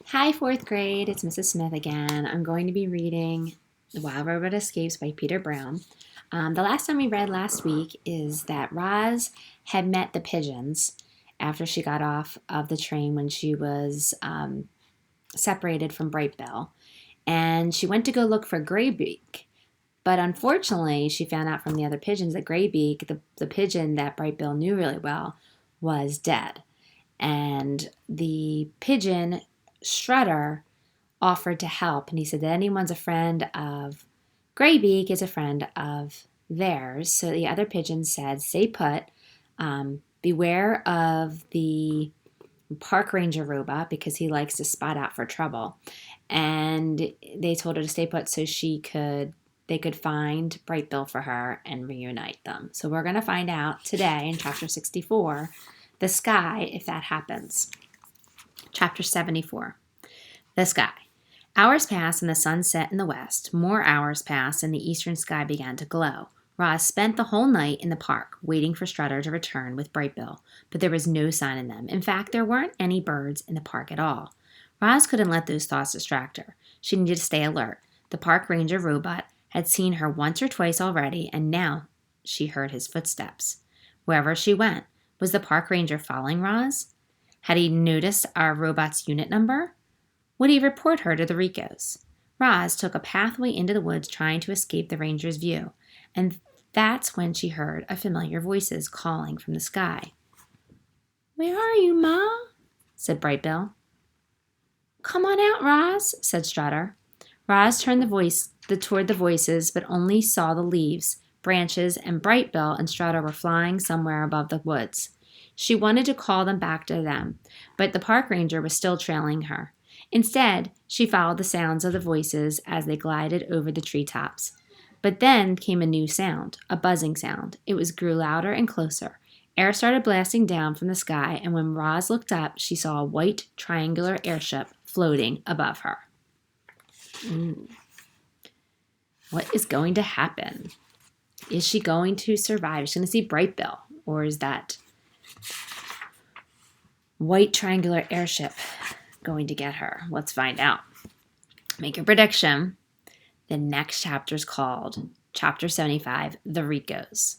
Hi, fourth grade. It's Mrs. Smith again. I'm going to be reading The Wild Robot Escapes by Peter Brown. The last time we read last week is that Roz had met the pigeons after she got off of the train when she was separated from Brightbill. And she went to go look for Graybeak. But unfortunately, she found out from the other pigeons that Graybeak, the pigeon that Brightbill knew really well, was dead. And the pigeon Strutter offered to help, and he said that anyone's a friend of Graybeak is a friend of theirs. So the other pigeons said, "Stay put. Beware of the park ranger robot because he likes to spot out for trouble." And they told her to stay put so they could find Brightbill for her and reunite them. So we're going to find out today in chapter 64 the sky if that happens. Chapter 74. The sky. Hours passed and the sun set in the west. More hours passed and the eastern sky began to glow. Roz spent the whole night in the park, waiting for Strutter to return with Brightbill, but there was no sign of them. In fact, there weren't any birds in the park at all. Roz couldn't let those thoughts distract her. She needed to stay alert. The park ranger robot had seen her once or twice already, and now she heard his footsteps. Wherever she went, was the park ranger following Roz? Had he noticed our robot's unit number? Would he report her to the Ricos? Roz took a pathway into the woods trying to escape the ranger's view, and that's when she heard a familiar voices calling from the sky. "Where are you, Ma?" said Brightbill. "Come on out, Roz," said Strutter. Roz turned toward the voices, but only saw the leaves, branches, and Brightbill and Strutter were flying somewhere above the woods. She wanted to call them back to them, but the park ranger was still trailing her. Instead, she followed the sounds of the voices as they glided over the treetops. But then came a new sound, a buzzing sound. It grew louder and closer. Air started blasting down from the sky, and when Roz looked up, she saw a white triangular airship floating above her. What is going to happen? Is she going to survive? Is she going to see Brightbill? Or is that white triangular airship going to get her? Let's find out. Make your prediction. The next chapter is called Chapter 75, The Ricos.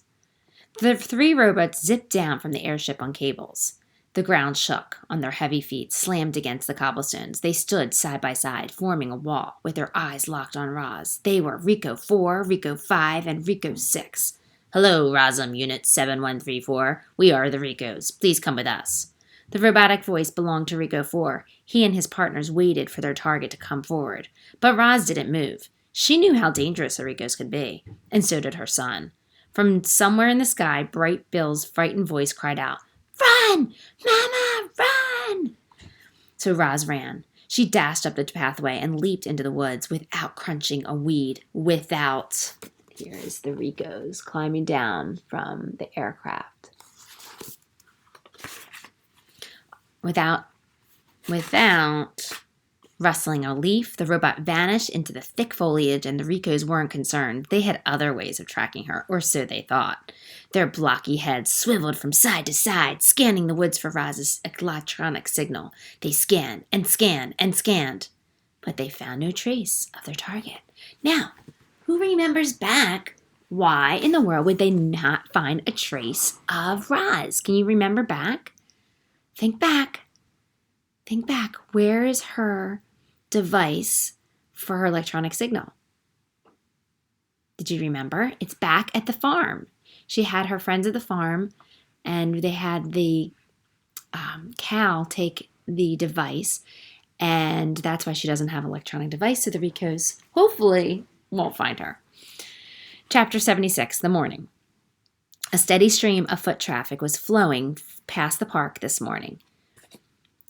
The three robots zipped down from the airship on cables. The ground shook on their heavy feet, slammed against the cobblestones. They stood side by side, forming a wall, with their eyes locked on Roz. They were Rico 4, Rico 5, and Rico 6. "Hello, Rosum Unit 7134. We are the Ricos. Please come with us." The robotic voice belonged to Rico 4. He and his partners waited for their target to come forward. But Roz didn't move. She knew how dangerous the Ricos could be, and so did her son. From somewhere in the sky, Brightbill's frightened voice cried out, "Run! Mama, run!" So Roz ran. She dashed up the pathway and leaped into the woods without crunching a weed. Here is the Ricos climbing down from the aircraft. Without rustling a leaf, the robot vanished into the thick foliage, and the Ricos weren't concerned. They had other ways of tracking her, or so they thought. Their blocky heads swiveled from side to side, scanning the woods for Roz's electronic signal. They scanned and scanned and scanned, but they found no trace of their target. Now, who remembers back? Why in the world would they not find a trace of Roz? Can you remember back? Think back. Think back. Where is her device for her electronic signal? Did you remember? It's back at the farm. She had her friends at the farm, and they had the cow take the device, and that's why she doesn't have an electronic device, so the Ricos hopefully won't find her. Chapter 76, The Morning. A steady stream of foot traffic was flowing past the park this morning.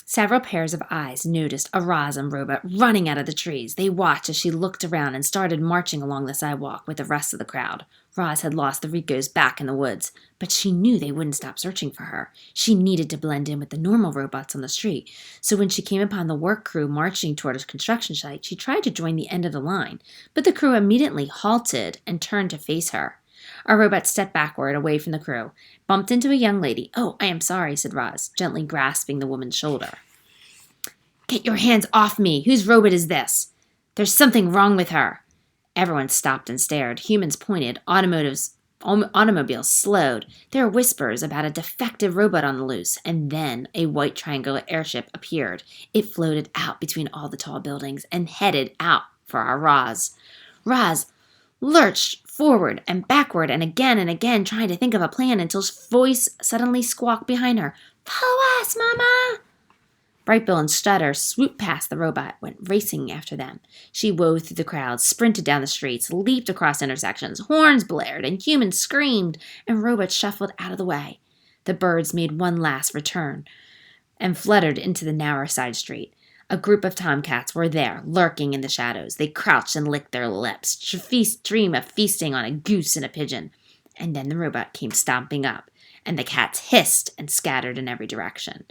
Several pairs of eyes noticed a Rosum robot running out of the trees. They watched as she looked around and started marching along the sidewalk with the rest of the crowd. Roz had lost the Ricos back in the woods, but she knew they wouldn't stop searching for her. She needed to blend in with the normal robots on the street, so when she came upon the work crew marching toward a construction site, she tried to join the end of the line, but the crew immediately halted and turned to face her. Our robot stepped backward, away from the crew, bumped into a young lady. "Oh, I am sorry," said Roz, gently grasping the woman's shoulder. "Get your hands off me! Whose robot is this? There's something wrong with her." Everyone stopped and stared. Humans pointed. Automobiles slowed. There were whispers about a defective robot on the loose, and then a white triangular airship appeared. It floated out between all the tall buildings and headed out for our Roz. Roz lurched forward and backward and again, trying to think of a plan until his voice suddenly squawked behind her. "Follow us, Mama!" Brightbill and Strutter swooped past the robot, went racing after them. She wove through the crowds, sprinted down the streets, leaped across intersections. Horns blared, and humans screamed, and robots shuffled out of the way. The birds made one last return and fluttered into the narrow side street. A group of tomcats were there, lurking in the shadows. They crouched and licked their lips, dream of feasting on a goose and a pigeon. And then the robot came stomping up, and the cats hissed and scattered in every direction.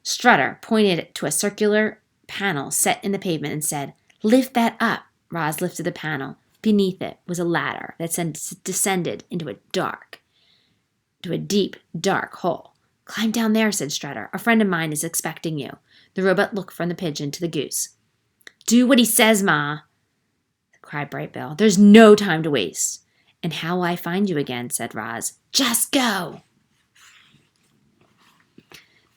Strutter pointed to a circular panel set in the pavement and said, "Lift that up." Roz lifted the panel. Beneath it was a ladder that descended into a deep, dark hole. "Climb down there," said Strutter. "A friend of mine is expecting you." The robot looked from the pigeon to the goose. "Do what he says, Ma," cried Brightbill. "There's no time to waste." "And how will I find you again?" said Roz. "Just go."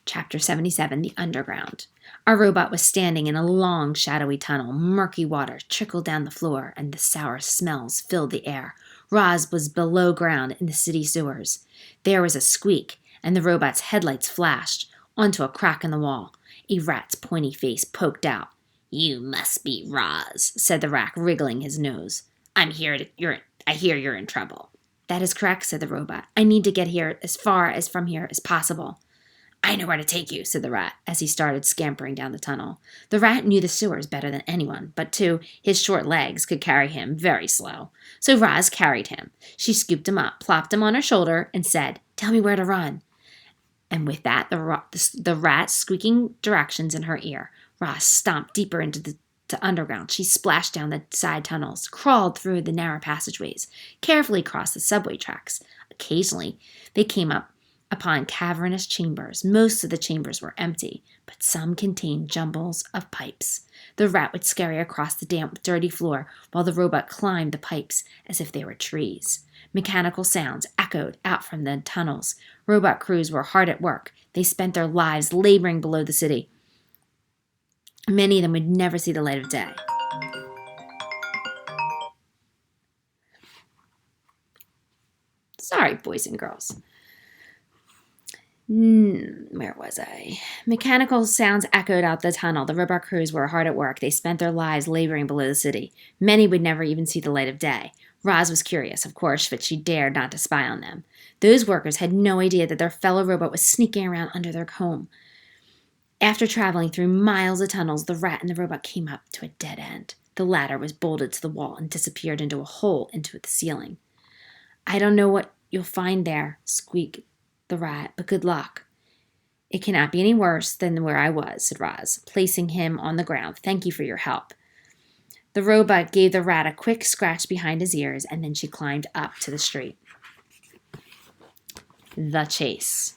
Chapter 77, The Underground. Our robot was standing in a long, shadowy tunnel. Murky water trickled down the floor, and the sour smells filled the air. Roz was below ground in the city sewers. There was a squeak, and the robot's headlights flashed onto a crack in the wall. A rat's pointy face poked out. "You must be Roz," said the rat, wriggling his nose. I hear you're in trouble." "That is correct," said the robot. "I need to get here as far as from here as possible." "I know where to take you," said the rat, as he started scampering down the tunnel. The rat knew the sewers better than anyone, but too, his short legs could carry him very slow. So Roz carried him. She scooped him up, plopped him on her shoulder, and said, "Tell me where to run." And with that, the rat squeaking directions in her ear, Roz stomped deeper into the underground. She splashed down the side tunnels, crawled through the narrow passageways, carefully crossed the subway tracks. Occasionally, they came upon cavernous chambers. Most of the chambers were empty, but some contained jumbles of pipes. The rat would scurry across the damp, dirty floor while the robot climbed the pipes as if they were trees. Mechanical sounds echoed out from the tunnels. Robot crews were hard at work. They spent their lives laboring below the city. Many of them would never see the light of day. Sorry, boys and girls. Where was I? Mechanical sounds echoed out the tunnel. The robot crews were hard at work. They spent their lives laboring below the city. Many would never even see the light of day. Roz was curious, of course, but she dared not to spy on them. Those workers had no idea that their fellow robot was sneaking around under their home. After traveling through miles of tunnels, the rat and the robot came up to a dead end. The ladder was bolted to the wall and disappeared into a hole into the ceiling. "I don't know what you'll find there," squeaked the rat, "but good luck." "It cannot be any worse than where I was," said Roz, placing him on the ground. "Thank you for your help." The robot gave the rat a quick scratch behind his ears, and then she climbed up to the street. The chase.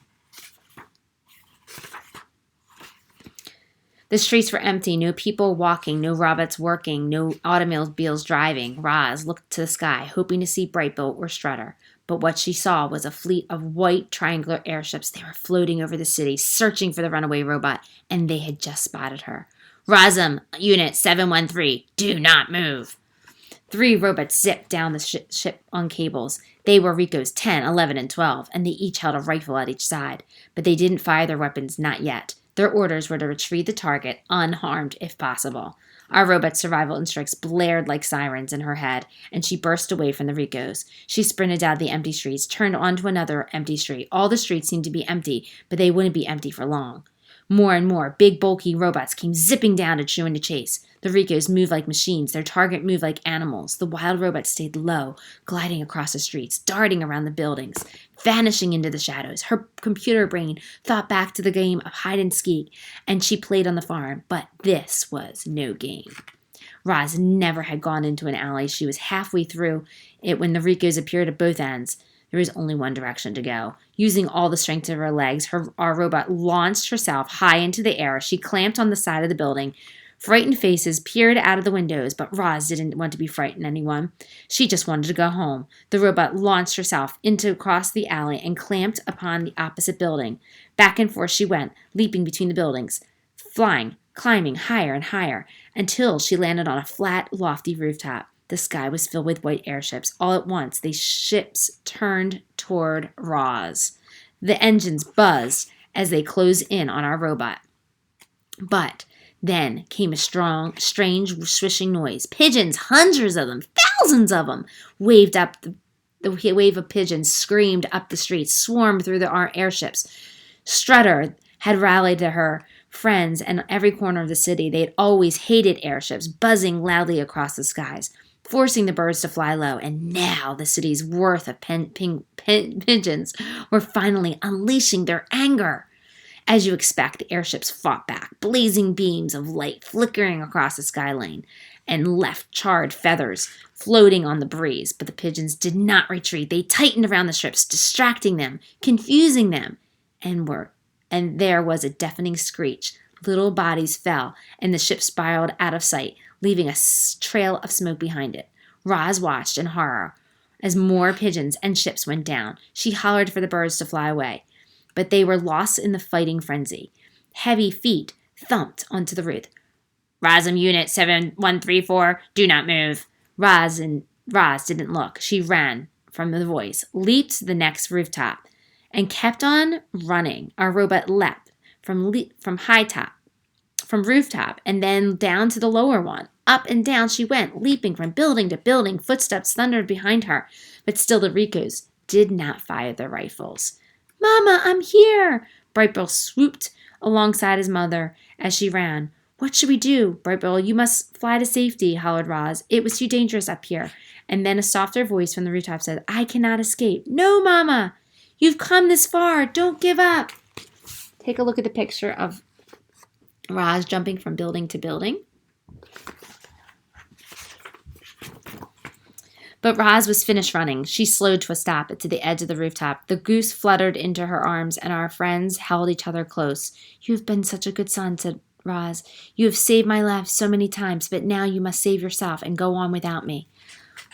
The streets were empty, no people walking, no robots working, no automobiles driving. Roz looked to the sky, hoping to see Brightbill or Strutter. But what she saw was a fleet of white triangular airships. They were floating over the city, searching for the runaway robot, and they had just spotted her. "Rosum, Unit 713, do not move." 3 robots zipped down the ship on cables. They were Rico's 10, 11, and 12, and they each held a rifle at each side. But they didn't fire their weapons, not yet. Their orders were to retrieve the target, unharmed if possible. Our robot's survival instincts blared like sirens in her head, and she burst away from the Ricos. She sprinted down the empty streets, turned onto another empty street. All the streets seemed to be empty, but they wouldn't be empty for long. More and more big, bulky robots came zipping down to chew into chase. The Ricos moved like machines. Their target moved like animals. The wild robot stayed low, gliding across the streets, darting around the buildings, vanishing into the shadows. Her computer brain thought back to the game of hide and seek, and she played on the farm. But this was no game. Roz never had gone into an alley. She was halfway through it when the Ricos appeared at both ends. There was only one direction to go. Using all the strength of her legs, our robot launched herself high into the air. She clamped on the side of the building. Frightened faces peered out of the windows, but Roz didn't want to be frightened anyone. She just wanted to go home. The robot launched herself across the alley and clamped upon the opposite building. Back and forth she went, leaping between the buildings, flying, climbing higher and higher, until she landed on a flat, lofty rooftop. The sky was filled with white airships. All at once, these ships turned toward Roz. The engines buzzed as they closed in on our robot. But then came a strange swishing noise. Pigeons, hundreds of them, thousands of them, waved up the wave of pigeons screamed up the streets, swarmed through the airships. Strutter had rallied to her friends in every corner of the city. They had always hated airships, buzzing loudly across the skies, forcing the birds to fly low. And now the city's worth of pigeons were finally unleashing their anger. As you expect, the airships fought back, blazing beams of light flickering across the skyline and left charred feathers floating on the breeze. But the pigeons did not retreat. They tightened around the ships, distracting them, confusing them, and there was a deafening screech. Little bodies fell, and the ship spiraled out of sight, leaving a trail of smoke behind it. Roz watched in horror as more pigeons and ships went down. She hollered for the birds to fly away, but they were lost in the fighting frenzy. Heavy feet thumped onto the roof. Rosum Unit 7134, do not move. Roz didn't look. She ran from the voice, leaped to the next rooftop, and kept on running. Our robot leapt from rooftop, and then down to the lower one. Up and down she went, leaping from building to building. Footsteps thundered behind her, but still the Ricos did not fire their rifles. Mama, I'm here! Brightbill swooped alongside his mother as she ran. What should we do? Brightbill, you must fly to safety, hollered Roz. It was too dangerous up here. And then a softer voice from the rooftop said, I cannot escape. No, Mama! You've come this far. Don't give up. Take a look at the picture of Roz jumping from building to building. But Roz was finished running. She slowed to a stop to the edge of the rooftop. The goose fluttered into her arms, and our friends held each other close. You have been such a good son, said Roz. You have saved my life so many times, but now you must save yourself and go on without me.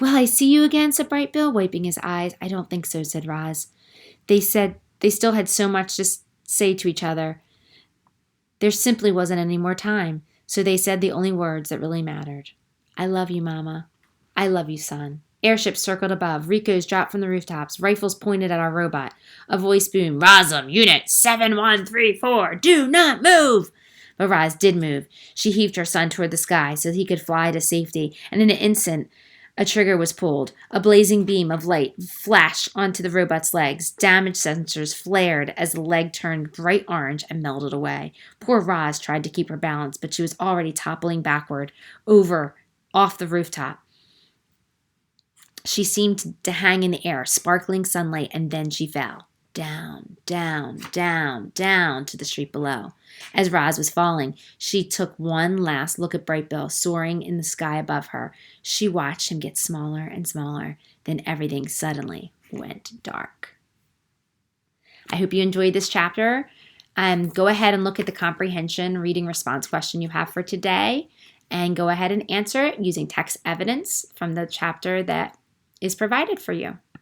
Will I see you again, said Brightbill, wiping his eyes. I don't think so, said Roz. They said they still had so much to say to each other. There simply wasn't any more time, so they said the only words that really mattered. I love you, Mama. I love you, son. Airships circled above. Ricos dropped from the rooftops. Rifles pointed at our robot. A voice boomed, Rosum, Unit 7134, do not move! But Roz did move. She heaved her son toward the sky so that he could fly to safety, and in an instant, a trigger was pulled. A blazing beam of light flashed onto the robot's legs. Damage sensors flared as the leg turned bright orange and melted away. Poor Roz tried to keep her balance, but she was already toppling backward off the rooftop. She seemed to hang in the air, sparkling sunlight, and then she fell. Down, down, down, down to the street below. As Roz was falling, she took one last look at Brightbill soaring in the sky above her. She watched him get smaller and smaller. Then everything suddenly went dark. I hope you enjoyed this chapter. Go ahead and look at the comprehension reading response question you have for today, and go ahead and answer it using text evidence from the chapter that is provided for you.